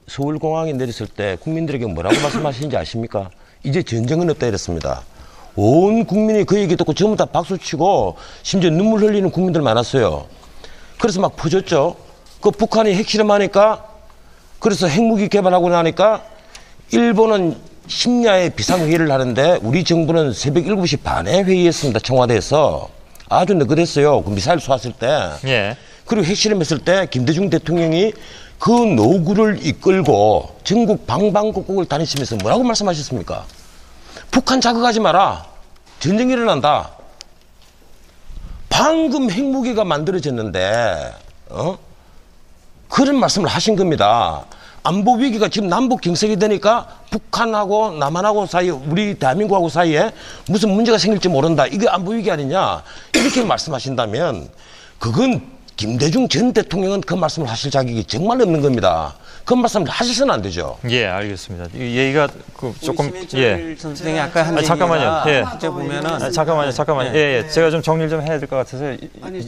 서울공항에 내렸을 때 국민들에게 뭐라고 말씀하시는지 아십니까? 이제 전쟁은 없다 이랬습니다. 온 국민이 그 얘기 듣고 전부 다 박수치고 심지어 눈물 흘리는 국민들 많았어요. 그래서 막 퍼졌죠. 그 북한이 핵실험하니까, 그래서 핵무기 개발하고 나니까 일본은 심야에 비상회의를 하는데 우리 정부는 새벽 7시 반에 회의했습니다. 청와대에서. 아주 느긋했어요. 그 미사일 쏘았을 때. 예. 그리고 핵실험했을 때 김대중 대통령이 그 노구를 이끌고 전국 방방곡곡을 다니시면서 뭐라고 말씀하셨습니까? 북한 자극하지 마라. 전쟁이 일어난다. 방금 핵무기가 만들어졌는데 그런 말씀을 하신 겁니다. 안보 위기가 지금 남북 경색이 되니까 북한하고 남한하고 사이에, 우리 대한민국하고 사이에 무슨 문제가 생길지 모른다. 이게 안보 위기 아니냐. 이렇게 말씀하신다면 그건 김대중 전 대통령은 그 말씀을 하실 자격이 정말 없는 겁니다. 그 말씀을 하셔서는 안 되죠. 예, 알겠습니다. 이 얘기가 조금 선생이 아까 한 잠깐만요. 예. 이제 보면은 잠깐만요. 예. 제가 좀 정리를 좀 해야 될 것 같아서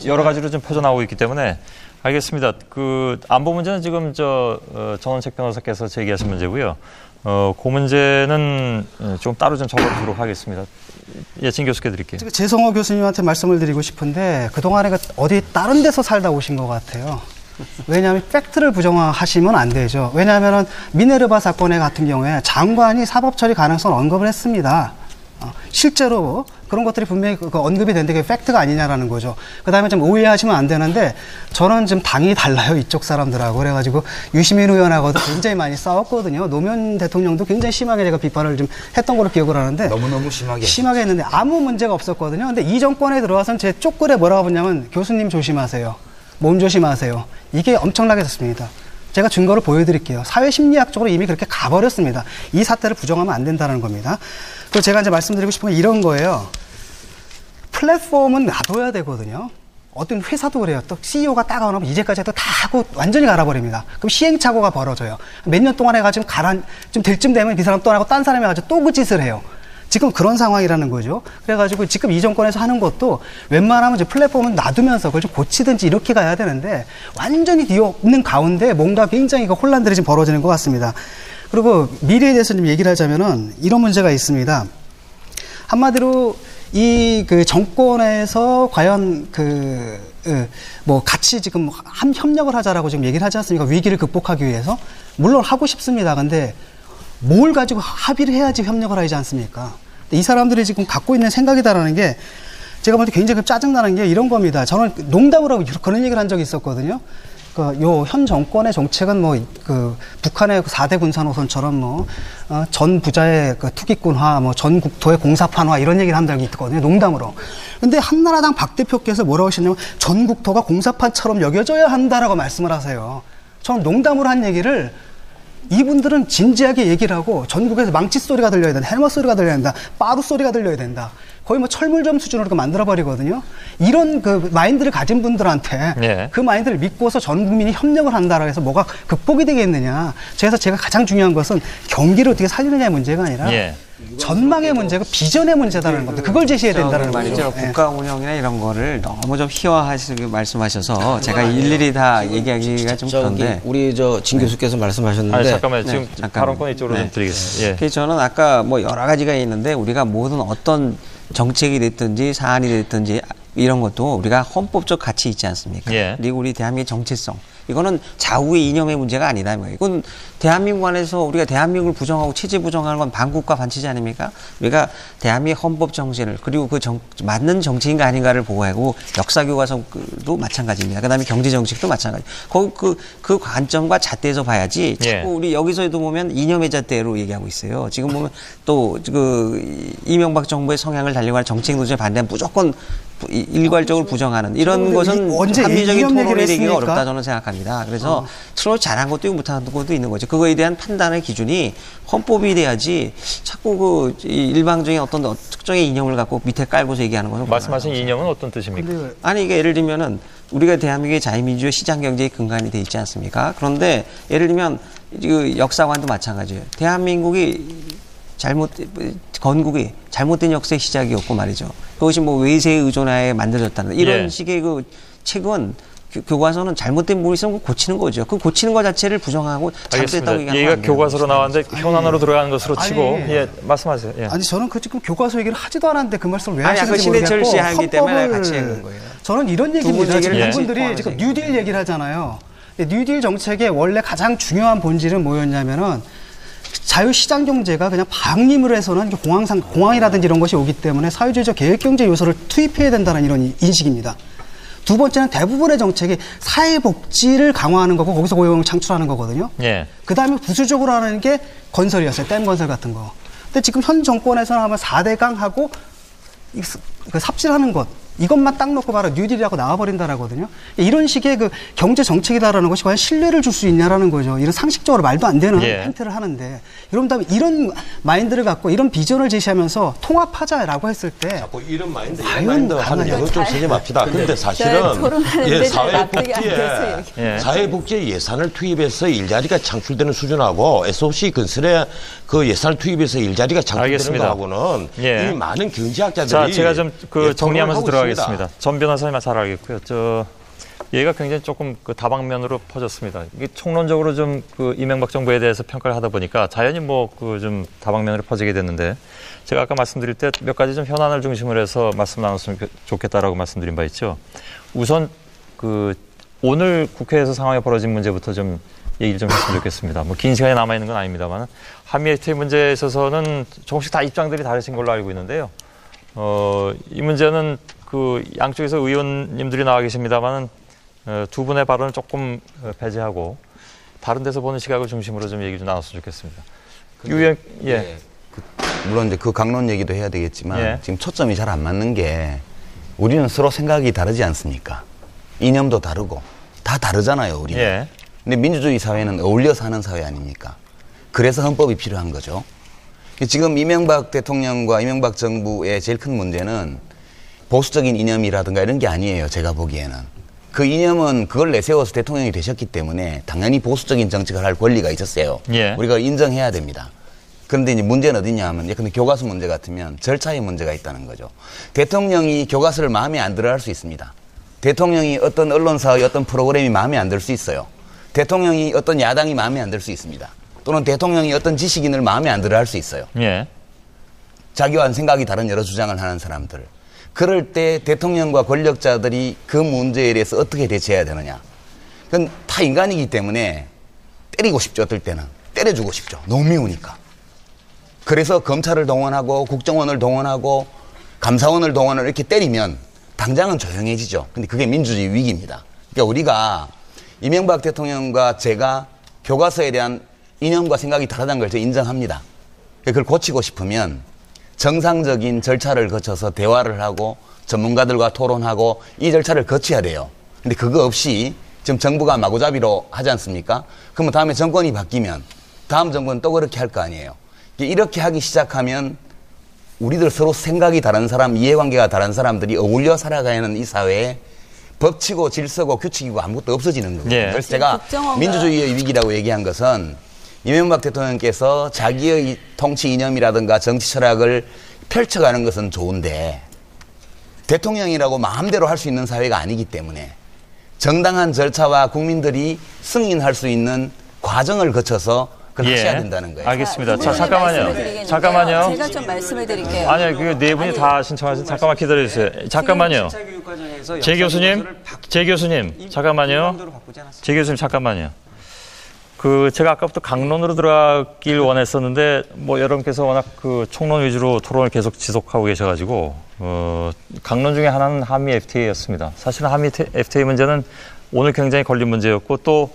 여러 가지로 좀 퍼져나오고 있기 때문에 알겠습니다. 그 안보 문제는 지금 정원책 변호사께서 제기하신 문제고요. 그 문제는 좀 따로 좀 적어보도록 하겠습니다. 예, 진 교수께 드릴게요. 재성호 교수님한테 말씀을 드리고 싶은데 그동안에 어디 다른 데서 살다 오신 것 같아요. 왜냐하면 팩트를 부정하시면 안 되죠. 왜냐하면 미네르바 사건의 같은 경우에 장관이 사법 처리 가능성을 언급을 했습니다. 실제로 그런 것들이 분명히 언급이 되는데 그게 팩트가 아니냐라는 거죠. 그 다음에 좀 오해하시면 안 되는데 저는 좀 당이 달라요. 이쪽 사람들하고. 그래가지고 유시민 의원하고도 굉장히 많이 싸웠거든요. 노무현 대통령도 굉장히 심하게 제가 비판을 좀 했던 걸로 기억을 하는데 너무너무 심하게 했는데 아무 문제가 없었거든요. 근데 이 정권에 들어와서는 제 쪽글에 뭐라고 하냐면 교수님 조심하세요. 몸 조심하세요. 이게 엄청나게 됐습니다. 제가 증거를 보여드릴게요. 사회심리학적으로 이미 그렇게 가버렸습니다. 이 사태를 부정하면 안 된다는 겁니다. 그리고 제가 이제 말씀드리고 싶은 건 이런 거예요. 플랫폼은 놔둬야 되거든요. 어떤 회사도 그래요. 또 CEO가 딱 오면 이제까지 다 하고 완전히 갈아버립니다. 그럼 시행착오가 벌어져요. 몇 년 동안 해가지고 좀 될 쯤 되면 이 사람 떠나고 딴 사람이 가지고 또 그 짓을 해요. 지금 그런 상황이라는 거죠. 그래가지고 지금 이 정권에서 하는 것도 웬만하면 이제 플랫폼은 놔두면서 그걸 좀 고치든지 이렇게 가야 되는데 완전히 뒤엎는 가운데 뭔가 굉장히 혼란들이 지금 벌어지는 것 같습니다. 그리고 미래에 대해서 좀 얘기를 하자면은 이런 문제가 있습니다. 한마디로 이 정권에서 과연 같이 지금 협력을 하자라고 지금 얘기를 하지 않습니까? 위기를 극복하기 위해서. 물론 하고 싶습니다. 근데 뭘 가지고 합의를 해야지 협력을 하지 않습니까? 이 사람들이 지금 갖고 있는 생각이다라는 게 제가 볼 때 굉장히 짜증나는 게 이런 겁니다. 저는 농담으로 하고 그런 얘기를 한 적이 있었거든요. 현 정권의 정책은 북한의 4대 군사노선처럼 전 부자의 투기꾼화, 전 국토의 공사판화 이런 얘기를 한 적이 있거든요. 농담으로. 근데 한나라당 박 대표께서 뭐라고 하셨냐면 전 국토가 공사판처럼 여겨져야 한다라고 말씀을 하세요. 저는 농담으로 한 얘기를 이분들은 진지하게 얘기를 하고 전국에서 망치 소리가 들려야 된다, 헬멧 소리가 들려야 된다, 빠루 소리가 들려야 된다. 거의 철물점 수준으로 만들어버리거든요. 이런 마인드를 가진 분들한테 그 마인드를 믿고서 전 국민이 협력을 한다라고 해서 뭐가 극복이 되겠느냐. 그래서 제가 가장 중요한 것은 경기를 어떻게 살리느냐의 문제가 아니라 전망의 문제고 비전의 문제다라는 겁니다. 그걸 제시해야 된다는 말이죠. 국가 운영이나 이런 거를 너무 좀 희화하시게 말씀하셔서 제가 일일이 다 얘기하기가 좀 그런데 우리 진 교수께서 말씀하셨는데 잠깐만요. 지금 발언권 이쪽으로 좀 드리겠습니다. 그래서 저는 아까 여러 가지가 있는데 우리가 모든 어떤 정책이 됐든지 사안이 됐든지 이런 것도 우리가 헌법적 가치 있지 않습니까? 그리고 우리 대한민국의 정체성. 이거는 좌우의 이념의 문제가 아니다. 이건 대한민국 안에서 우리가 대한민국을 부정하고 체제 부정하는 건 반국가 반체제 아닙니까? 우리가 대한민국 헌법 정신을 그리고 맞는 정치인가 아닌가를 보호하고 역사 교과서도 마찬가지입니다. 그다음에 경제 정책도 마찬가지. 그 관점과 잣대에서 봐야지. 자꾸 우리 여기서도 보면 이념의 잣대로 얘기하고 있어요. 지금 보면 또 이명박 정부의 성향을 달리고 하는 정책 노조에 반대하면 무조건 일괄적으로 부정하는 이런 것은 합리적인 토론이 되기가 어렵다 저는 생각합니다. 그래서 서로 잘한 것도 있고 못한 것도 있는 거죠. 그거에 대한 판단의 기준이 헌법이 돼야지 자꾸 일방적인 어떤 특정의 이념을 갖고 밑에 깔고서 얘기하는 것은 말씀하신 이념은 어떤 뜻입니까? 아니 이게 예를 들면은 우리가 대한민국의 자유민주주의 시장 경제의 근간이 돼 있지 않습니까? 그런데 예를 들면 역사관도 마찬가지예요. 대한민국이 건국이 잘못된 역사의 시작이었고 말이죠. 그것이 외세의 의존하에 만들어졌다는 이런 식의 책은 교과서는 잘못된 부분이 있으면 고치는 거죠. 그 고치는 것 자체를 부정하고 잘못됐다고 얘기하는 얘기가 교과서로 나왔는데 현안으로 들어가는 것으로 치고 예, 말씀하세요. 예. 아니 저는 그 지금 교과서 얘기를 하지도 않았는데 그 말씀을 왜 아니, 하시는지 아까 신해철 모르겠고 씨 하기 때문에 같이 하는 거예요. 저는 이런 얘기입니다. 지금 얘기를 이분들이 지금 뉴딜 얘기를 하잖아요. 뉴딜 정책의 원래 가장 중요한 본질은 뭐였냐면은 자유시장 경제가 그냥 방임으로 해서는 공황이라든지 이런 것이 오기 때문에 사회주의적 계획경제 요소를 투입해야 된다는 이런 인식입니다. 두 번째는 대부분의 정책이 사회복지를 강화하는 거고 거기서 고용을 창출하는 거거든요. 예. 그다음에 부수적으로 하는 게 건설이었어요. 댐 건설 같은 거. 근데 지금 현 정권에서는 아마 4대강하고 그 삽질하는 것 이것만 딱 놓고 바로 뉴딜이라고 나와버린다라거든요. 이런 식의 그 경제 정책이다라는 것이 과연 신뢰를 줄 수 있냐라는 거죠. 이런 상식적으로 말도 안 되는 멘트를 하는데 그럼 다음에 이런 마인드를 갖고 이런 비전을 제시하면서 통합하자라고 했을 때 자꾸 이런 마인드 하는 얘기는 좀 쓰지 맙시다. 근데 사실은 사회복지에 예산을 투입해서 일자리가 창출되는 수준하고 SOC 건설에 그 예산을 투입해서 일자리가 창출되는 거하고는 이미 많은 경제학자들이 자, 제가 좀 그 정리하면서 들어가겠습니다. 전 변호사님 잘 알겠고요. 얘가 굉장히 조금 그 다방면으로 퍼졌습니다. 이게 총론적으로 좀 그 이명박 정부에 대해서 평가를 하다 보니까 자연히 뭐 그 좀 다방면으로 퍼지게 됐는데 제가 아까 말씀드릴 때 몇 가지 좀 현안을 중심으로 해서 말씀 나눴으면 좋겠다라고 말씀드린 바 있죠. 우선 그 오늘 국회에서 상황이 벌어진 문제부터 좀 얘기를 좀 했으면 좋겠습니다. 뭐 긴 시간이 남아 있는 건 아닙니다만 한미 FTA 문제에 있어서는 조금씩 다 입장들이 다르신 걸로 알고 있는데요. 이 문제는 그 양쪽에서 의원님들이 나와 계십니다만은 두 분의 발언을 조금 배제하고 다른 데서 보는 시각을 중심으로 좀 얘기 좀 나눴으면 좋겠습니다. 물론 이제 그 강론 얘기도 해야 되겠지만 지금 초점이 잘 안 맞는 게 우리는 서로 생각이 다르지 않습니까? 이념도 다르고 다 다르잖아요, 우리는. 근데 민주주의 사회는 어울려 사는 사회 아닙니까? 그래서 헌법이 필요한 거죠. 지금 이명박 대통령과 이명박 정부의 제일 큰 문제는 보수적인 이념이라든가 이런 게 아니에요. 제가 보기에는. 그 이념은 그걸 내세워서 대통령이 되셨기 때문에 당연히 보수적인 정책을 할 권리가 있었어요. 우리가 인정해야 됩니다. 그런데 이제 문제는 어디냐 하면 근데 교과서 문제 같으면 절차의 문제가 있다는 거죠. 대통령이 교과서를 마음에 안 들어 할 수 있습니다. 대통령이 어떤 언론사의 어떤 프로그램이 마음에 안 들 수 있어요. 대통령이 어떤 야당이 마음에 안 들 수 있습니다. 또는 대통령이 어떤 지식인을 마음에 안 들어 할 수 있어요. 자기와는 생각이 다른 여러 주장을 하는 사람들. 그럴 때 대통령과 권력자들이 그 문제에 대해서 어떻게 대처해야 되느냐. 그건 다 인간이기 때문에 때리고 싶죠. 어떨 때는. 때려주고 싶죠. 너무 미우니까. 그래서 검찰을 동원하고 국정원을 동원하고 감사원을 동원을 이렇게 때리면 당장은 조용해지죠. 근데 그게 민주주의 위기입니다. 그러니까 우리가 이명박 대통령과 제가 교과서에 대한 이념과 생각이 다르다는 걸 제가 인정합니다. 그걸 고치고 싶으면 정상적인 절차를 거쳐서 대화를 하고 전문가들과 토론하고 이 절차를 거쳐야 돼요. 근데 그거 없이 지금 정부가 마구잡이로 하지 않습니까? 그러면 다음에 정권이 바뀌면 다음 정권은 또 그렇게 할 거 아니에요. 이렇게 하기 시작하면 우리들 서로 생각이 다른 사람, 이해관계가 다른 사람들이 어울려 살아가는 이 사회에 법치고 질서고 규칙이고 아무것도 없어지는 거예요. 그래서 제가 민주주의의 위기라고 얘기한 것은 이명박 대통령께서 자기의 통치 이념이라든가 정치 철학을 펼쳐가는 것은 좋은데 대통령이라고 마음대로 할 수 있는 사회가 아니기 때문에 정당한 절차와 국민들이 승인할 수 있는 과정을 거쳐서 그걸 하셔야 된다는 거예요. 알겠습니다. 자, 잠깐만요. 제가 좀 말씀을 드릴게요. 아니요, 그 네 분이 다 신청하신 잠깐만 기다려주세요. 잠깐만요. 제 교수님, 잠깐만요. 제 교수님, 잠깐만요. 제가 아까부터 강론으로 들어가길 원했었는데, 여러분께서 워낙 총론 위주로 토론을 계속 지속하고 계셔가지고, 강론 중에 하나는 한미 FTA였습니다. 사실은 한미 FTA 문제는 오늘 굉장히 걸린 문제였고, 또,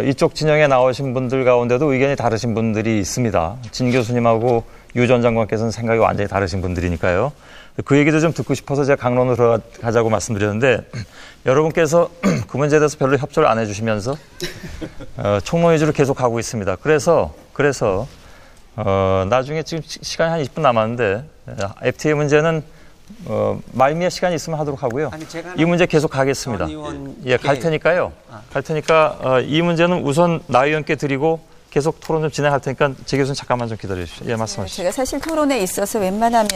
이쪽 진영에 나오신 분들 가운데도 의견이 다르신 분들이 있습니다. 진 교수님하고 유 전 장관께서는 생각이 완전히 다르신 분들이니까요. 그 얘기도 좀 듣고 싶어서 제가 강론으로 들어가자고 말씀드렸는데 여러분께서 그 문제에 대해서 별로 협조를 안 해주시면서 총론 위주로 계속 가고 있습니다. 그래서 나중에 지금 시간이 한 20분 남았는데 FTA 문제는 말미에 시간이 있으면 하도록 하고요. 이 문제 계속 가겠습니다. 갈 테니까요. 이 문제는 우선 나 의원께 드리고 계속 토론 좀 진행할 테니까 제 교수님 잠깐만 좀 기다려 주십시오. 말씀하시죠. 제가 사실 토론에 있어서 웬만하면